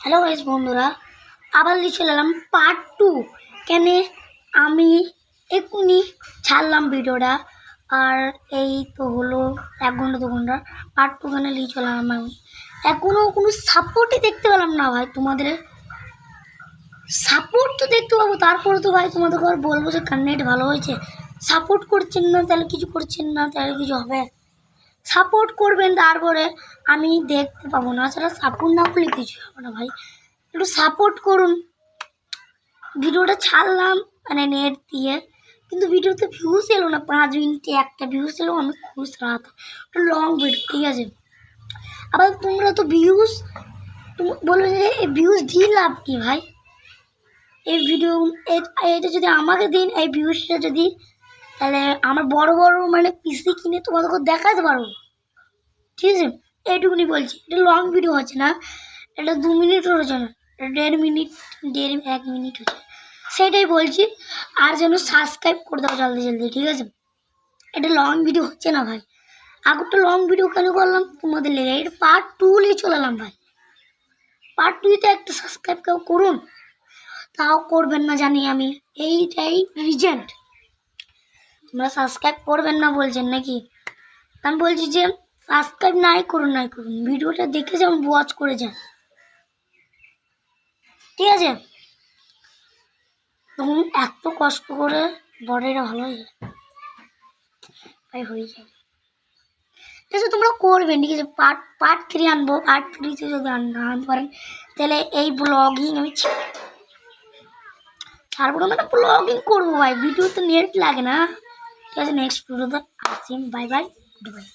Hello guys বন্ধুরা, আবার লিখে এলাম পার্ট 2। কেন আমি এক্ষুনি ছাড়লাম ভিডিওটা, আর এই তো হলো 1 ঘন্টা 2 ঘন্টা পার্ট 2 কেন লিখে এলাম। আমি এখনও কোনো সাপোর্টই দেখতে পেলাম না ভাই। তোমাদের সাপোর্ট তো দেখতে পাবো, তারপরে তো ভাই তোমাদের ঘর বলবো যে নেট ভালো হয়েছে। সাপোর্ট করছেন না, তাহলে কিছু করছেন না, তাহলে কিছু হবে। সাপোর্ট করবেন, তারপরে আমি দেখতে পাবো না। সেটা সাপোর্ট না করলে কিছু হবে না ভাই। একটু সাপোর্ট করুন। ভিডিওটা ছাড়লাম মানে নেট দিয়ে, কিন্তু ভিডিওতে ভিউজ এলো না। 5 মিনিটে একটা ভিউজ এলো, আমি খুশ রাত। লং ভিডিও, ঠিক আছে। আবার তোমরা তো ভিউজ বলবে যে এই ভিউজ দিয়ে লাভ কি ভাই। এই ভিডিও এটা যদি আমাকে দিন, এই ভিউজটা যদি, তাহলে আমার বড় বড় মানে পিসি কিনে তোমাদেরকে দেখাতে পারবো, ঠিক আছে। এইটুকুনি বলছি। এটা লং ভিডিও হচ্ছে না, এটা 2 মিনিটের হচ্ছে না, 1.5 মিনিট 1 মিনিট হচ্ছে, সেটাই বলছি। আর যেন সাবস্ক্রাইব করে দাও জলদি জলদি, ঠিক আছে। এটা লং ভিডিও হচ্ছে না ভাই। আগরটা লং ভিডিও কেন করলাম তোমাদের লেগে, এটা পার্ট 2 নিয়ে চলে এলাম ভাই। পার্ট 2তে একটা সাবস্ক্রাইব কেউ করুন, তাও করবেন না জানি আমি, এইটাই রিজেন্ট। তোমরা সাবস্ক্রাইব করবেন না বলছেন নাকি? আমি বলছি যে সাবস্ক্রাইব নাই করুন, ভিডিওটা দেখে যান, ওয়াচ করে যান, ঠিক আছে। তখন এত কষ্ট করে বড়েরা ভালো হয়ে যায় ভাই, হয়ে যায়। ঠিক আছে, তোমরা করবেন, ঠিক আছে। পার্ট 3 আনবো। পার্ট 3তে যদি না আনতে পারেন, তাহলে এই ব্লগিং আমি ছাড়বো না, মানে ব্লগিং করবো ভাই। ভিডিওতে নেট লাগে না, ঠিক আছে। নেক্সট ভিডিওতে আসছি। Bye bye, good bye.